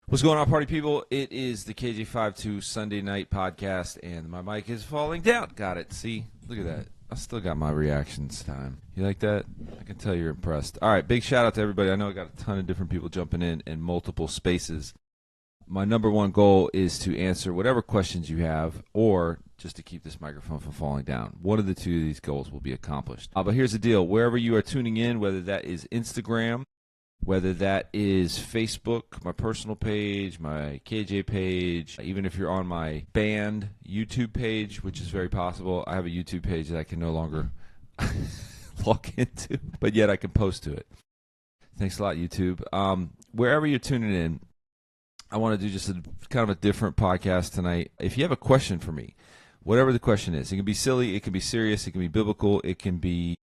What's going on, party people? It is the KJ52 Sunday Night Podcast, and my mic is falling down. Got it. See? Look at that. I still got my reactions time. You like that? I can tell you're impressed. All right, big shout out to everybody. I know I got a ton of different people jumping in multiple spaces. My number one goal is to answer whatever questions you have, or just to keep this microphone from falling down. One of the two of these goals will be accomplished. But here's the deal. Wherever you are tuning in, whether that is Instagram, whether that is Facebook, my personal page, my KJ page, even if you're on my band YouTube page, which is very possible. I have a YouTube page that I can no longer log into, but yet I can post to it. Thanks a lot, YouTube. Wherever you're tuning in, I want to do just kind of a different podcast tonight. If you have a question for me, whatever the question is, it can be silly, it can be serious, it can be biblical, it can be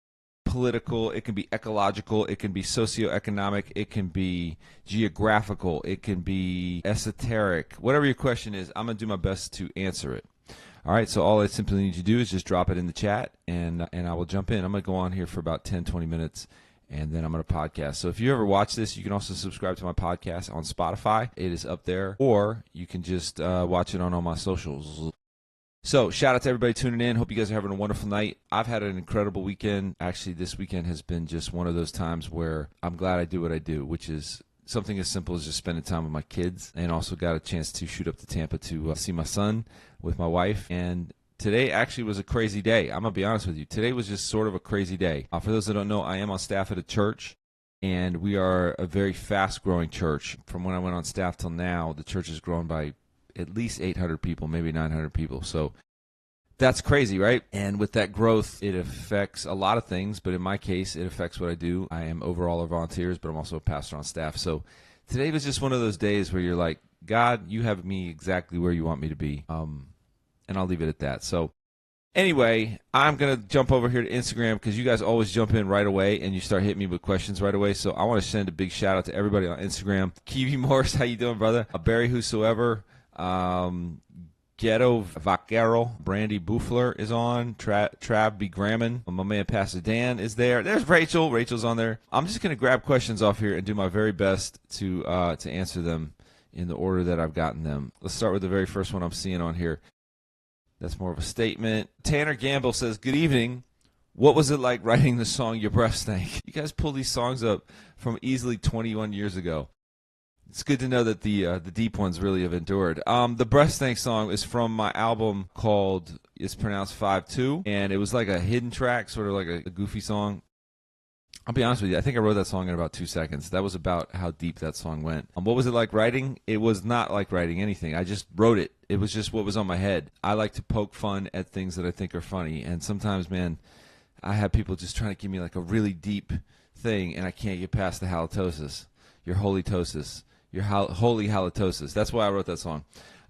political, it can be ecological, it can be socioeconomic, it can be geographical, it can be esoteric. Whatever your question is, I'm going to do my best to answer it. All right, so all I simply need you to do is just drop it in the chat, and I will jump in. I'm going to go on here for about 10, 20 minutes, and then I'm going to podcast. So if you ever watch this, you can also subscribe to my podcast on Spotify. It is up there, or you can just watch it on all my socials. So shout out to everybody tuning in. Hope you guys are having a wonderful night. I've had an incredible weekend. Actually, this weekend has been just one of those times where I'm glad I do what I do, which is something as simple as just spending time with my kids, and also got a chance to shoot up to Tampa to see my son with my wife. And today actually was a crazy day. I'm going to be honest with you. Today was just sort of a crazy day. For those that don't know, I am on staff at a church, and we are a very fast-growing church. From when I went on staff till now, the church has grown by at least 800 people, maybe 900 people. So that's crazy, right? And with that growth, it affects a lot of things, but in my case, it affects what I do. I am overall a volunteers, but I'm also a pastor on staff. So today was just one of those days where you're like, God, you have me exactly where you want me to be. And I'll leave it at that. So anyway, I'm going to jump over here to Instagram because you guys always jump in right away and you start hitting me with questions right away. So I want to send a big shout out to everybody on Instagram. Kiwi Morris, how you doing, brother? Barry Whosoever. Ghetto Vaquero, Brandy Buffler is on, Trav B. Gramman, my man Pastor Dan is there. There's Rachel. Rachel's on there. I'm just going to grab questions off here and do my very best to answer them in the order that I've gotten them. Let's start with the very first one I'm seeing on here. That's more of a statement. Tanner Gamble says, good evening. What was it like writing the song Your Breath Stank? You guys pull these songs up from easily 21 years ago. It's good to know that the deep ones really have endured. The Breath Stank song is from my album called, it's pronounced 5-2, and it was like a hidden track, sort of like a goofy song. I'll be honest with you, I think I wrote that song in about 2 seconds. That was about how deep that song went. What was it like writing? It was not like writing anything. I just wrote it. It was just what was on my head. I like to poke fun at things that I think are funny, and sometimes, man, I have people just trying to give me like a really deep thing, and I can't get past the halitosis, your holy tosis. Your holy halitosis. That's why I wrote that song.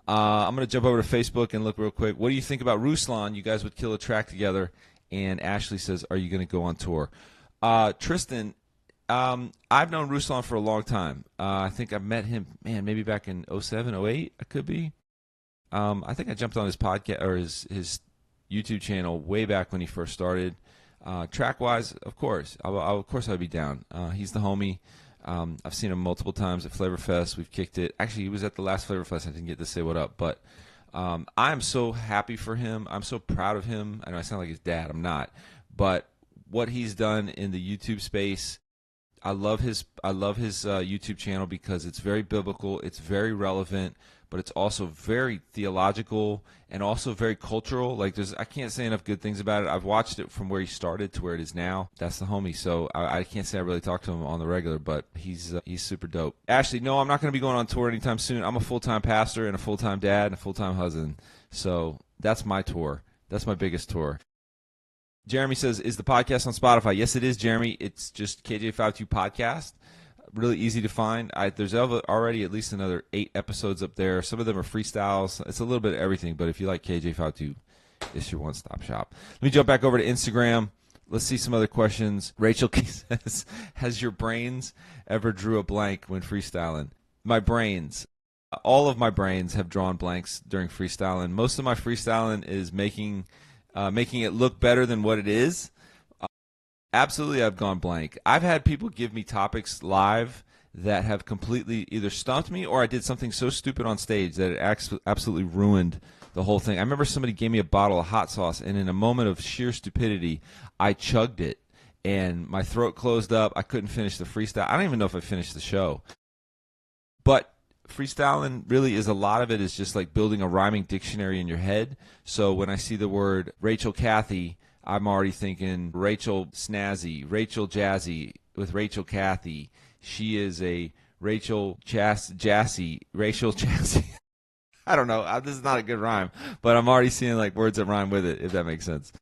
I'm going to jump over to Facebook and look real quick. What do you think about Ruslan? You guys would kill a track together. And Ashley says, are you going to go on tour? Tristan, I've known Ruslan for a long time. I think I met him, man, maybe back in 07, 08, I could be. I think I jumped on his podcast or his YouTube channel way back when he first started. Track-wise, of course. Of course I'd be down. He's the homie. I've seen him multiple times at Flavor Fest. We've kicked it. Actually, he was at the last Flavor Fest. I didn't get to say what up, but I'm so happy for him. I'm so proud of him. I know I sound like his dad. I'm not, but what he's done in the YouTube space, I love his YouTube channel because it's very biblical. It's very relevant, but it's also very theological and also very cultural. Like I can't say enough good things about it. I've watched it from where he started to where it is now. That's the homie. So I can't say I really talk to him on the regular, but he's super dope. Ashley, no, I'm not going to be going on tour anytime soon. I'm a full-time pastor and a full-time dad and a full-time husband. So that's my tour. That's my biggest tour. Jeremy says, is the podcast on Spotify? Yes, it is, Jeremy. It's just KJ52 Podcast. Really easy to find. There's already at least another 8 episodes up there. Some of them are freestyles. It's a little bit of everything, but if you like KJ52, it's your one-stop shop. Let me jump back over to Instagram. Let's see some other questions. Rachel says, has your brains ever drew a blank when freestyling? My brains. All of my brains have drawn blanks during freestyling. Most of my freestyling is making it look better than what it is. Absolutely, I've gone blank. I've had people give me topics live that have completely either stumped me or I did something so stupid on stage that it absolutely ruined the whole thing. I remember somebody gave me a bottle of hot sauce, and in a moment of sheer stupidity, I chugged it, and my throat closed up. I couldn't finish the freestyle. I don't even know if I finished the show. But freestyling really is, a lot of it is just like building a rhyming dictionary in your head. So when I see the word Rachel Cathy, I'm already thinking Rachel Snazzy, Rachel Jazzy with Rachel Cathy. She is a Rachel Jassy, Rachel Jassy. I don't know. This is not a good rhyme, but I'm already seeing like words that rhyme with it, if that makes sense.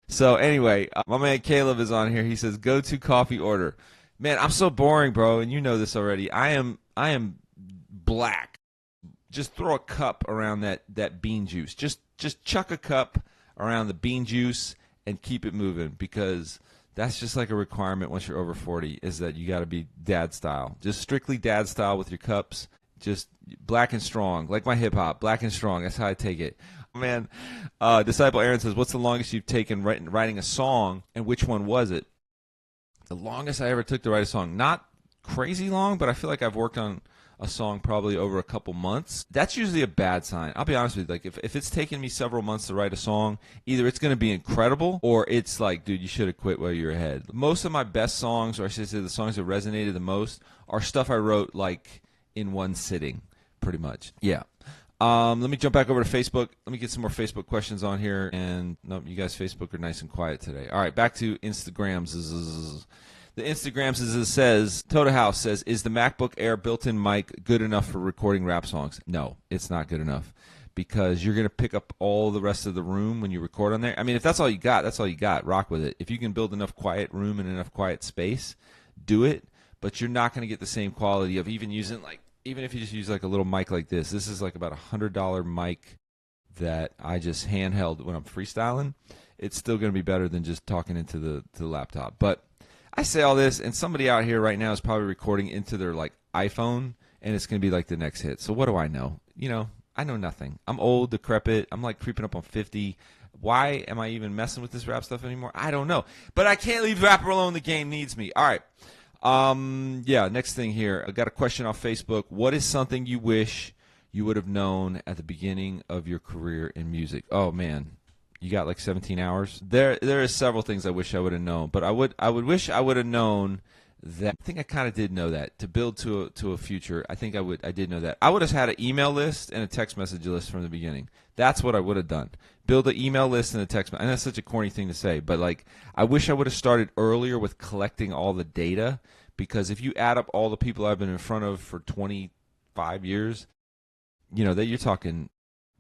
So anyway, my man Caleb is on here. He says, go-to coffee order. Man, I'm so boring, bro, and you know this already. I am black. Just throw a cup around that bean juice. Just chuck a cup around the bean juice and keep it moving, because that's just like a requirement once you're over 40, is that you got to be dad style. Just strictly dad style with your cups. Just black and strong, like my hip hop, black and strong. That's how I take it. Man, Disciple Aaron says, what's the longest you've taken writing a song, and which one was it? The longest I ever took to write a song, not crazy long, but I feel like I've worked on a song probably over a couple months. That's usually a bad sign. I'll be honest with you. Like if it's taken me several months to write a song, either it's going to be incredible or it's like, dude, you should have quit while you were ahead. Most of my best songs, or I should say the songs that resonated the most, are stuff I wrote like in one sitting, pretty much. Yeah. Let me jump back over to Facebook. Let me get some more Facebook questions on here. And no, you guys, Facebook are nice and quiet today. All right, back to Instagrams. The Instagrams says, Toda House says, is the MacBook Air built-in mic good enough for recording rap songs? No, it's not good enough, because you're going to pick up all the rest of the room when you record on there. I mean, if that's all you got, that's all you got. Rock with it. If you can build enough quiet room and enough quiet space, do it. But you're not going to get the same quality of even if you just use like a little mic like this. This is like about $100 mic that I just handheld when I'm freestyling. It's still going to be better than just talking into the laptop. But I say all this, and somebody out here right now is probably recording into their like iPhone, and it's going to be like the next hit. So what do I know? I know nothing. I'm old, decrepit. I'm like creeping up on 50. Why am I even messing with this rap stuff anymore? I don't know. But I can't leave rapper alone. The game needs me. All right. Yeah, next thing here. I got a question off Facebook. What is something you wish you would have known at the beginning of your career in music? Oh, man. You got like 17 hours? There is several things I wish I would have known, but I would wish I would have known that. I think I kind of did know that. To build to a future, I think I did know that. I would have had an email list and a text message list from the beginning. That's what I would have done. Build an email list and a text message. And that's such a corny thing to say, but like I wish I would have started earlier with collecting all the data, because if you add up all the people I've been in front of for 25 years, that you're talking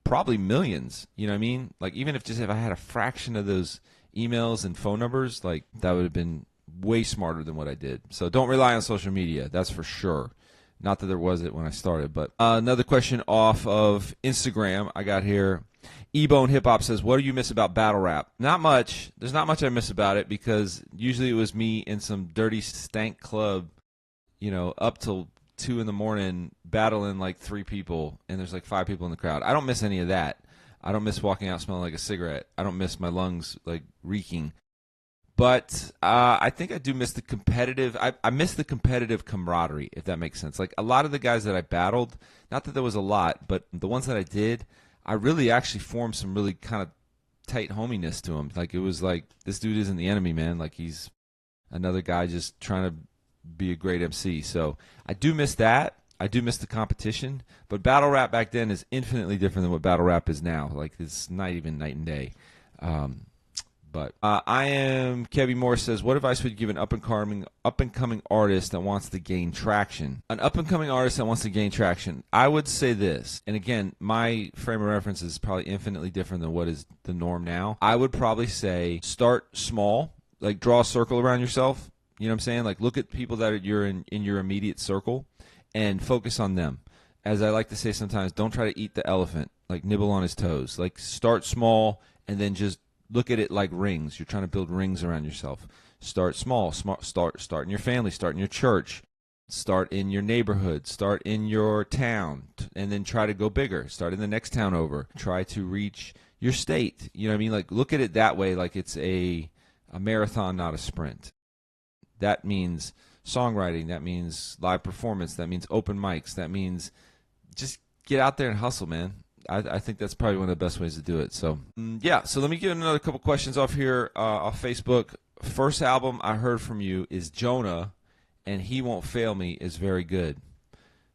probably millions. You know what I mean? Like even if I had a fraction of those emails and phone numbers, like that would have been way smarter than what I did. So don't rely on social media. That's for sure. Not that there was it when I started. But another question off of Instagram I got here. E-Bone Hip Hop says, what do you miss about battle rap? Not much. There's not much I miss about it, because usually it was me in some dirty stank club, up till 2 in the morning battling like 3 people, and there's like 5 people in the crowd. I don't miss any of that. I don't miss walking out smelling like a cigarette. I don't miss my lungs like reeking. But I think I do miss the competitive. I miss the competitive camaraderie, if that makes sense. Like a lot of the guys that I battled, not that there was a lot, but the ones that I did, I really actually formed some really kind of tight hominess to them. Like it was like, this dude isn't the enemy, man. Like he's another guy just trying to be a great MC. So I do miss that. I do miss the competition. But battle rap back then is infinitely different than what battle rap is now. Like it's not even night and day. But I am Kevin Moore says, what advice would you give an up and coming artist that wants to gain traction? An up and coming artist that wants to gain traction, I would say this. And again, my frame of reference is probably infinitely different than what is the norm now. I would probably say start small, like draw a circle around yourself. You know what I'm saying? Like look at people that you're in your immediate circle and focus on them. As I like to say sometimes, don't try to eat the elephant, like nibble on his toes. Like start small and then just look at it like rings. You're trying to build rings around yourself. Start small. Start in your family. Start in your church. Start in your neighborhood. Start in your town. And then try to go bigger. Start in the next town over. Try to reach your state. You know what I mean? Like look at it that way, like it's a marathon, not a sprint. That means songwriting. That means live performance. That means open mics. That means just get out there and hustle, man. I think that's probably one of the best ways to do it. So, yeah. So let me get another couple questions off here off Facebook. First album I heard from you is Jonah, and He Won't Fail Me is very good.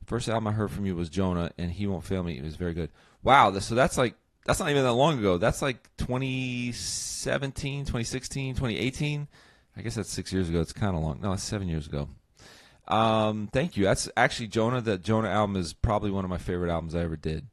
First album I heard from you was Jonah, and He Won't Fail Me is very good. Wow. So that's not even that long ago. That's like 2017, 2016, 2018. I guess that's 6 years ago. It's kind of long. No, it's 7 years ago. Thank you. That's actually Jonah. The Jonah album is probably one of my favorite albums I ever did.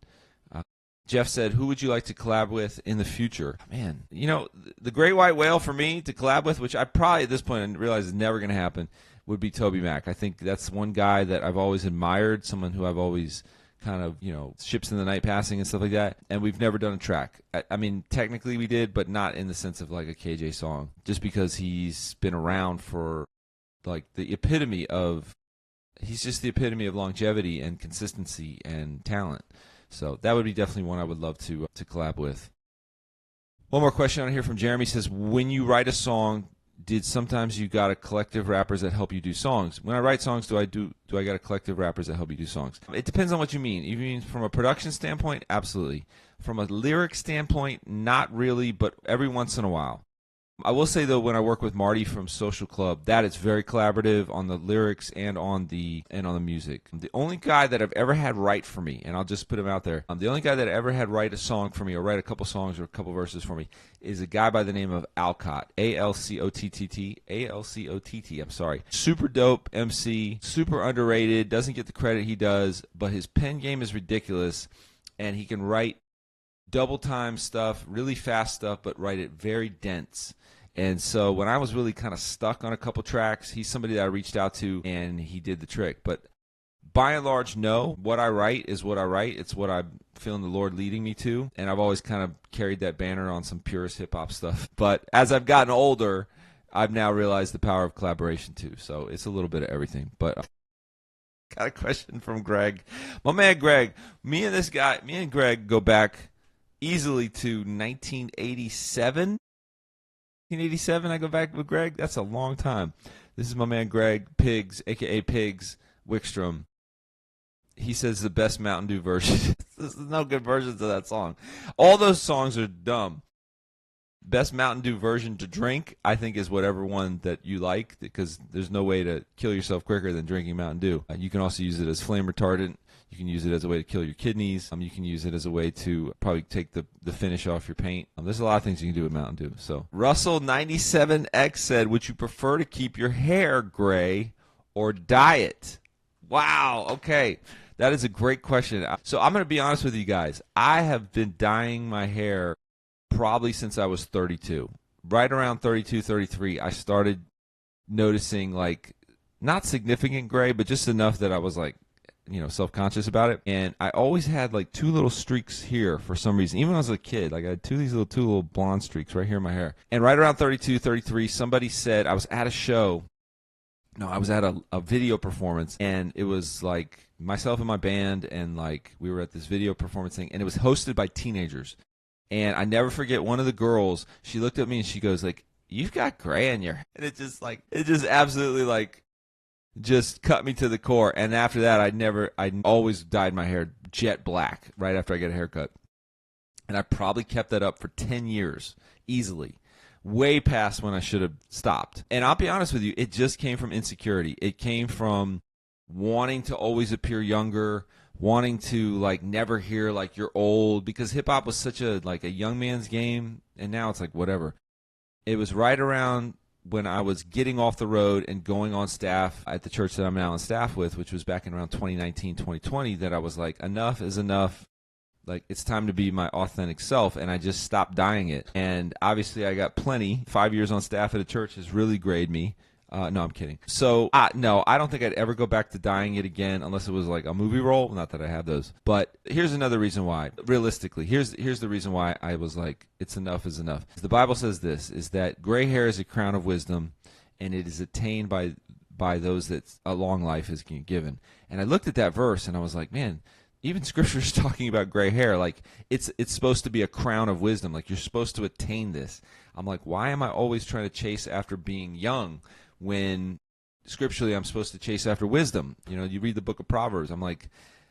Jeff said, who would you like to collab with in the future? Man, the Great White Whale for me to collab with, which I probably at this point realize is never going to happen, would be Toby Mac. I think that's one guy that I've always admired, someone who I've always kind of, ships in the night passing and stuff like that. And we've never done a track. I mean, technically we did, but not in the sense of like a KJ song, just because he's been around for like he's just the epitome of longevity and consistency and talent. So that would be definitely one I would love to collab with. One more question on here from Jeremy. Says, when you write a song, did sometimes you got a collective rappers that help you do songs? When I write songs, do I got a collective rappers that help you do songs? It depends on what you mean. You mean from a production standpoint? Absolutely. From a lyric standpoint, not really, but every once in a while. I will say, though, when I work with Marty from Social Club, that it's very collaborative on the lyrics and on the music. The only guy that I've ever had write for me, and I'll just put him out there, the only guy that ever had write a song for me or write a couple songs or a couple verses for me is a guy by the name of Alcott, Alcott, Alcott, I'm sorry. Super dope MC, super underrated, doesn't get the credit he does, but his pen game is ridiculous, and he can write double time stuff, really fast stuff, but write it very dense. And so when I was really kind of stuck on a couple tracks, he's somebody that I reached out to, and he did the trick. But by and large, no. What I write is what I write. It's what I'm feeling the Lord leading me to. And I've always kind of carried that banner on some purist hip-hop stuff. But as I've gotten older, I've now realized the power of collaboration, too. So it's a little bit of everything. But got a question from Greg. My man Greg, me and Greg go back easily to 1987. 1987, I go back with Greg. That's a long time. This is my man Greg Pigs, a.k.a. Pigs Wickstrom. He says the best Mountain Dew version. There's no good versions of that song. All those songs are dumb. Best Mountain Dew version to drink, I think, is whatever one that you like, because there's no way to kill yourself quicker than drinking Mountain Dew. You can also use it as flame retardant. You can use it as a way to kill your kidneys. You can use it as a way to probably take the finish off your paint. There's a lot of things you can do with Mountain Dew. So Russell97X said, would you prefer to keep your hair gray or dye it? Wow, okay. That is a great question. So I'm going to be honest with you guys. I have been dyeing my hair probably since I was 32. Right around 32, 33, I started noticing, like, not significant gray, but just enough that I was like, self-conscious about it. And I always had like two little streaks here for some reason. Even when I was a kid, like I had two little blonde streaks right here in my hair. And right around 32, 33, somebody said, I was at a show. No, I was at a video performance, and it was like myself and my band, and like we were at this video performance thing, and it was hosted by teenagers. And I never forget, one of the girls, she looked at me and she goes like, "You've got gray in your hair." And it just absolutely like just cut me to the core. And after that, I always dyed my hair jet black right after I get a haircut. And I probably kept that up for 10 years, easily. Way past when I should have stopped. And I'll be honest with you, it just came from insecurity. It came from wanting to always appear younger, wanting to like never hear like you're old, because hip hop was such a young man's game, and now it's like whatever. It was right around when I was getting off the road and going on staff at the church that I'm now on staff with, which was back in around 2019, 2020, that I was like, enough is enough. Like, it's time to be my authentic self, and I just stopped dyeing it. And obviously I got plenty. 5 years on staff at a church has really grayed me. No, I'm kidding. So, no, I don't think I'd ever go back to dyeing it again unless it was like a movie role. Not that I have those. But here's another reason why. Realistically, here's the reason why I was like, it's enough is enough. The Bible says this, is that gray hair is a crown of wisdom, and it is attained by those that a long life is given. And I looked at that verse, and I was like, man, even Scripture is talking about gray hair. Like, it's supposed to be a crown of wisdom. Like, you're supposed to attain this. I'm like, why am I always trying to chase after being young when scripturally I'm supposed to chase after wisdom. You know, you read the book of Proverbs. I'm like,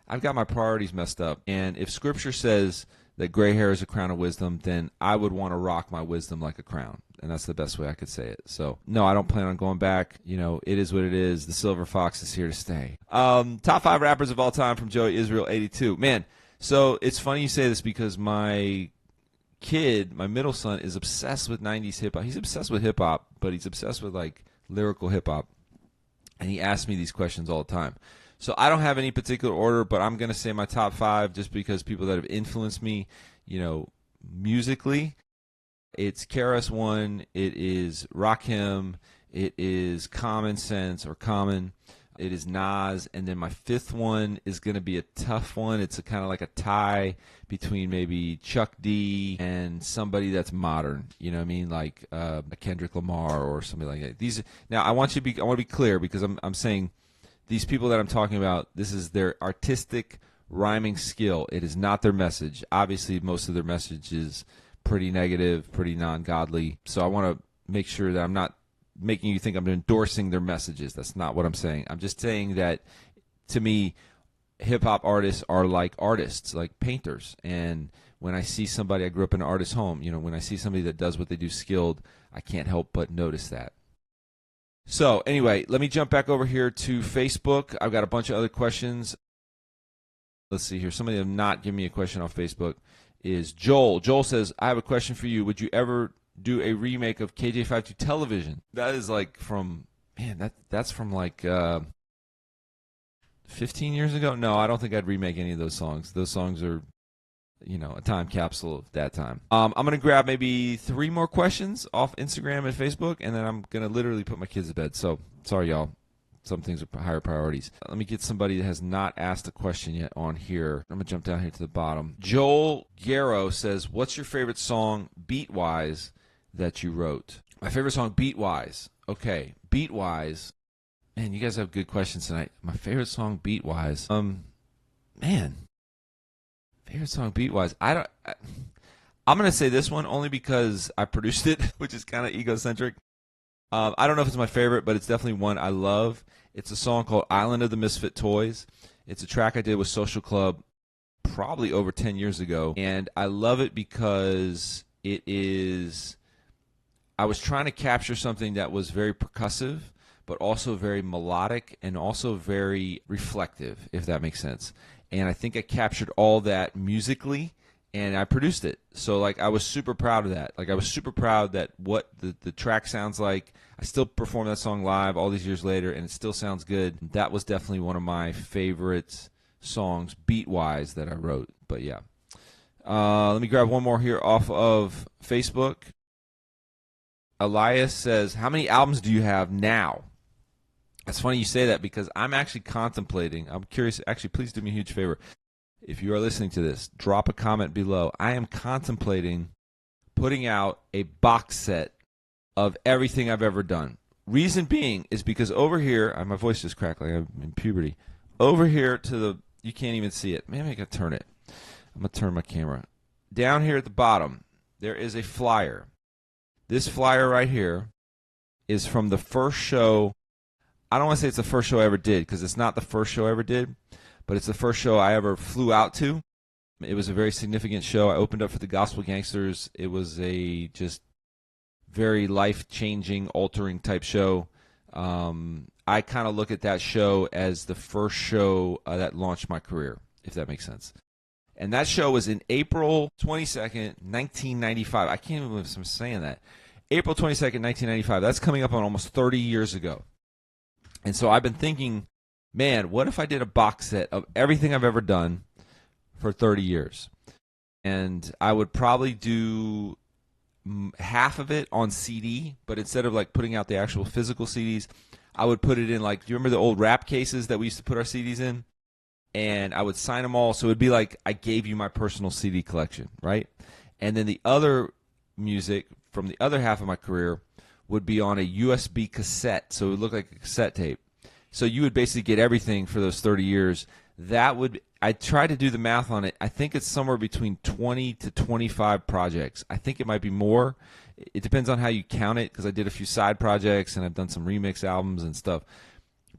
I've got my priorities messed up. And if scripture says that gray hair is a crown of wisdom, then I would want to rock my wisdom like a crown. And that's the best way I could say it. So, no, I don't plan on going back. You know, it is what it is. The silver fox is here to stay. Top 5 rappers of all time from Joey Israel 82. Man, so it's funny you say this because my kid, my middle son, is obsessed with 90s hip-hop. He's obsessed with hip-hop, but he's obsessed with, like, lyrical hip-hop. And he asks me these questions all the time. So I don't have any particular order, but I'm going to say my top 5 just because people that have influenced me, you know, musically. It's KRS-One, it is Rakim, it is Common Sense or Common, it is Nas, and then my 5th one is going to be a tough one. It's a kind of like a tie between maybe Chuck D and somebody that's modern. You know what I mean, like a Kendrick Lamar or somebody like that. These now I want to be clear because I'm saying these people that I'm talking about, this is their artistic rhyming skill. It is not their message. Obviously, most of their message is pretty negative, pretty non-godly. So I want to make sure that I'm not making you think I'm endorsing their messages. That's not what I'm saying. I'm just saying that, to me, hip-hop artists are like artists, like painters. And when I see somebody, I grew up in an artist's home, you know, when I see somebody that does what they do skilled, I can't help but notice that. So anyway, let me jump back over here to Facebook. I've got a bunch of other questions. Let's see here. Somebody that not giving me a question off Facebook is Joel. Joel says, I have a question for you. Would you ever do a remake of KJ52 Television? That is like from, man, that's from like 15 years ago? No, I don't think I'd remake any of those songs. Those songs are, you know, a time capsule of that time. I'm going to grab maybe 3 more questions off Instagram and Facebook, and then I'm going to literally put my kids to bed. So, sorry, y'all. Some things are higher priorities. Let me get somebody that has not asked a question yet on here. I'm going to jump down here to the bottom. Joel Guerrero says, what's your favorite song, beat-wise, that you wrote? My favorite song, beat-wise. Okay, beat-wise. Man, you guys have good questions tonight. My favorite song, beat-wise. Man. Favorite song, beat-wise. I'm going to say this one only because I produced it, which is kind of egocentric. I don't know if it's my favorite, but it's definitely one I love. It's a song called Island of the Misfit Toys. It's a track I did with Social Club probably over 10 years ago. And I love it because it is, I was trying to capture something that was very percussive, but also very melodic and also very reflective, if that makes sense. And I think I captured all that musically, and I produced it. So, like, I was super proud of that. Like, I was super proud that what the track sounds like. I still perform that song live all these years later, and it still sounds good. That was definitely one of my favorite songs, beat-wise, that I wrote. But, yeah. Let me grab one more here off of Facebook. Elias says, how many albums do you have now? It's funny you say that because I'm actually contemplating. I'm curious. Actually, please do me a huge favor. If you are listening to this, drop a comment below. I am contemplating putting out a box set of everything I've ever done. Reason being is because over here, my voice just cracked like I'm in puberty. Over here to the, you can't even see it. Maybe I can turn it. I'm going to turn my camera. Down here at the bottom, there is a flyer. This flyer right here is from the first show. I don't want to say it's the first show I ever did because it's not the first show I ever did, but it's the first show I ever flew out to. It was a very significant show. I opened up for the Gospel Gangsters. It was a just very life-changing, altering type show. I kind of look at that show as the first show that launched my career, if that makes sense. And that show was in April 22nd, 1995. I can't even believe I'm saying that. April 22nd, 1995. That's coming up on almost 30 years ago. And so I've been thinking, man, what if I did a box set of everything I've ever done for 30 years? And I would probably do half of it on CD, but instead of like putting out the actual physical CDs, I would put it in like, do you remember the old rap cases that we used to put our CDs in? And I would sign them all, so it would be like I gave you my personal CD collection, right? And then the other music from the other half of my career would be on a USB cassette, so it would look like a cassette tape. So you would basically get everything for those 30 years. That would, I tried to do the math on it. I think it's somewhere between 20 to 25 projects. I think it might be more. It depends on how you count it, because I did a few side projects and I've done some remix albums and stuff.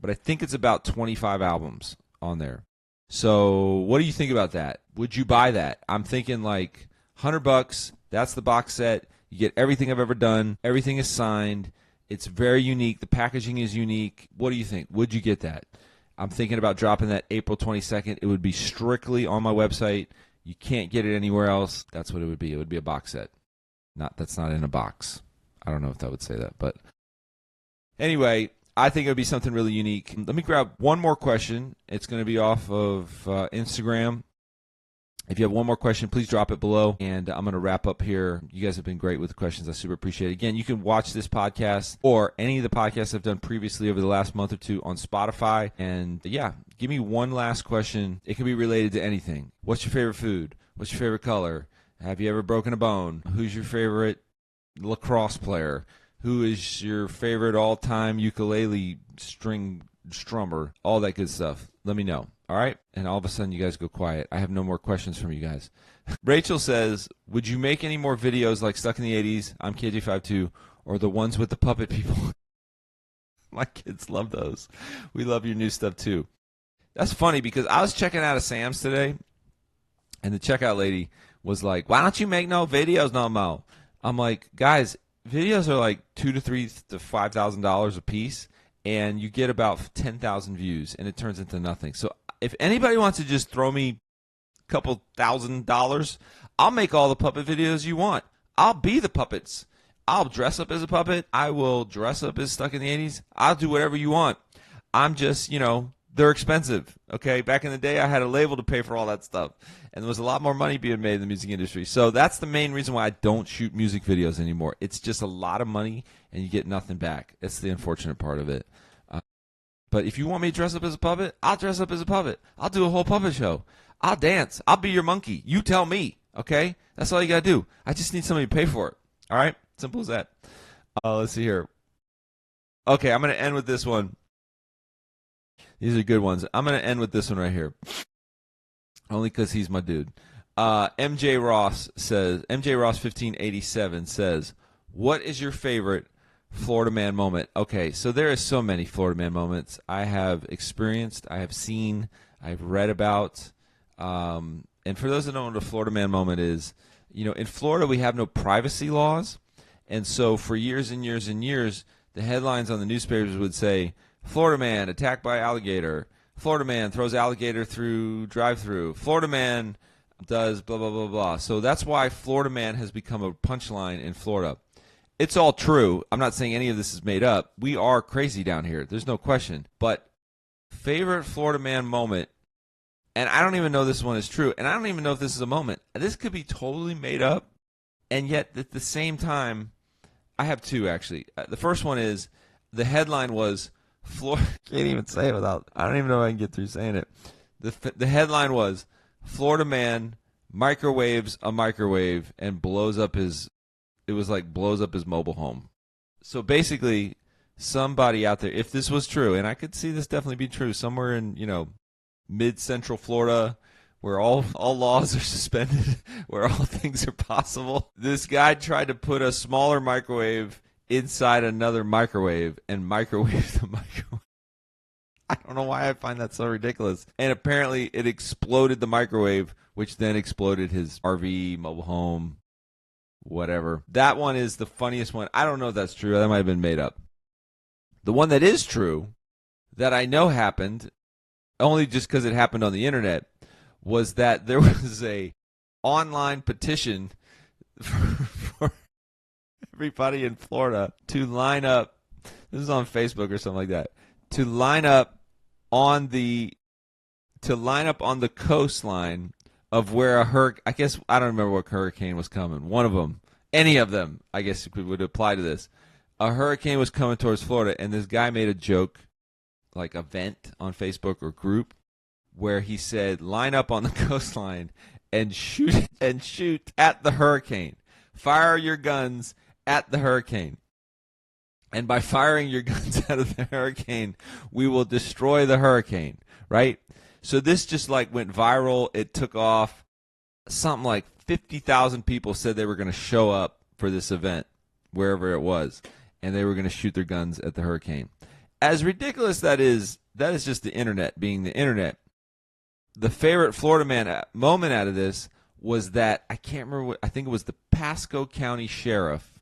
but I think it's about 25 albums on there. So what do you think about that? Would you buy that? I'm thinking like $100. That's the box set. You get everything I've ever done. Everything is signed. It's very unique. The packaging is unique. What do you think? Would you get that? I'm thinking about dropping that April 22nd. It would be strictly on my website. You can't get it anywhere else. That's what it would be. It would be a box set. That's not in a box. I don't know if that would say that, but anyway, I think it would be something really unique. Let me grab one more question. It's going to be off of Instagram. If you have one more question, please drop it below, and I'm going to wrap up here. You guys have been great with the questions. I super appreciate it. Again, you can watch this podcast or any of the podcasts I've done previously over the last month or two on Spotify. And, yeah, give me one last question. It can be related to anything. What's your favorite food? What's your favorite color? Have you ever broken a bone? Who's your favorite lacrosse player? Who is your favorite all-time ukulele string strummer? All that good stuff. Let me know. All right? And all of a sudden, you guys go quiet. I have no more questions from you guys. Rachel says, would you make any more videos like Stuck in the 80s, I'm KJ52, or the ones with the puppet people? My kids love those. We love your new stuff, too. That's funny because I was checking out of Sam's today, and the checkout lady was like, why don't you make no videos no more? I'm like, guys, videos are like $2,000 to $3,000 to $5,000 a piece, and you get about 10,000 views, and it turns into nothing. So if anybody wants to just throw me a couple $1,000, I'll make all the puppet videos you want. I'll be the puppets. I'll dress up as a puppet. I will dress up as Stuck in the 80s. I'll do whatever you want. I'm just, they're expensive, okay? Back in the day, I had a label to pay for all that stuff, and there was a lot more money being made in the music industry. So that's the main reason why I don't shoot music videos anymore. It's just a lot of money, and you get nothing back. That's the unfortunate part of it. But if you want me to dress up as a puppet, I'll dress up as a puppet. I'll do a whole puppet show. I'll dance. I'll be your monkey. You tell me, okay? That's all you got to do. I just need somebody to pay for it, all right? Simple as that. Let's see here. Okay, I'm going to end with this one. These are good ones. I'm going to end with this one right here, only because he's my dude. MJ Ross 1587 says, what is your favorite Florida man moment? Okay, so there is so many Florida man moments I have experienced, I have seen, I've read about. And for those that don't know what a Florida man moment is, in Florida we have no privacy laws. And so for years and years and years, the headlines on the newspapers would say, Florida man attacked by alligator. Florida man throws alligator through drive-through. Florida man does blah, blah, blah, blah. So that's why Florida man has become a punchline in Florida. It's all true. I'm not saying any of this is made up. We are crazy down here. There's no question. But favorite Florida man moment, and I don't even know this one is true, and I don't even know if this is a moment. This could be totally made up, and yet at the same time, I have two, actually. The first one is, the headline was, can't even say it without, I don't even know if I can get through saying it. The headline was, Florida man microwaves a microwave and blows up his mobile home. So basically, somebody out there, if this was true, and I could see this definitely be true, somewhere in, mid-central Florida, where all laws are suspended, where all things are possible. This guy tried to put a smaller microwave inside another microwave and microwave the microwave. I don't know why I find that so ridiculous. And apparently it exploded the microwave, which then exploded his RV, mobile home, whatever. That one is the funniest one. I don't know if that's true. That might have been made up. The one that is true, that I know happened, only just because it happened on the internet, was that there was a online petition for everybody in Florida to line up. This is on Facebook or something like that. To line up on the coastline of where a hurricane. I guess I don't remember what hurricane was coming. One of them, any of them, I guess would apply to this. A hurricane was coming towards Florida, and this guy made a joke, like a vent on Facebook or group, where he said, "Line up on the coastline and shoot at the hurricane. Fire your guns at the hurricane. And by firing your guns out of the hurricane, we will destroy the hurricane," right? So this just went viral. It took off. Something like 50,000 people said they were going to show up for this event, wherever it was, and they were going to shoot their guns at the hurricane. as ridiculous that is just the internet being the internet. The favorite Florida man moment out of this was that, I can't remember what, I think it was the Pasco County Sheriff.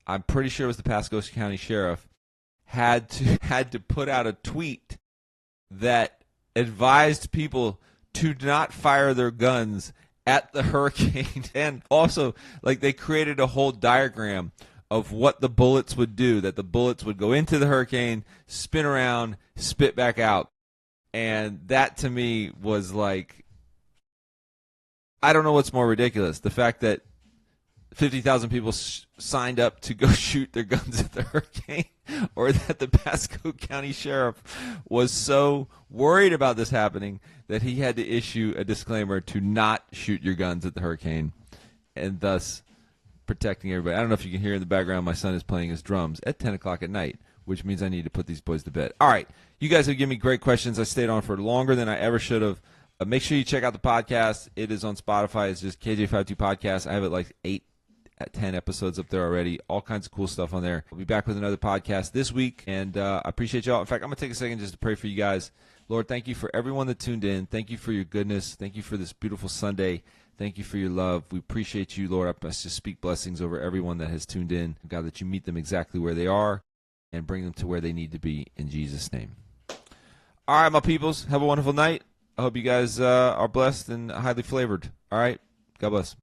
I'm pretty sure it was the Pasco County Sheriff had to put out a tweet that advised people to not fire their guns at the hurricane. And also, like, they created a whole diagram of what the bullets would do, that the bullets would go into the hurricane, spin around, spit back out. And that to me was like, I don't know what's more ridiculous. The fact that 50,000 people signed up to go shoot their guns at the hurricane, or that the Pasco County Sheriff was so worried about this happening that he had to issue a disclaimer to not shoot your guns at the hurricane, and thus protecting everybody. I don't know if you can hear in the background, my son is playing his drums at 10 o'clock at night, which means I need to put these boys to bed. All right, you guys have given me great questions. I stayed on for longer than I ever should have. Make sure you check out the podcast. It is on Spotify. It's just KJ52 Podcast. I have it like 10 episodes up there already. All kinds of cool stuff on there. I'll be back with another podcast this week, and I appreciate y'all. In fact, I'm going to take a second just to pray for you guys. Lord, thank you for everyone that tuned in. Thank you for your goodness. Thank you for this beautiful Sunday. Thank you for your love. We appreciate you, Lord. I just speak blessings over everyone that has tuned in. God, that you meet them exactly where they are and bring them to where they need to be, in Jesus' name. All right, my peoples, have a wonderful night. I hope you guys are blessed and highly flavored. All right, God bless.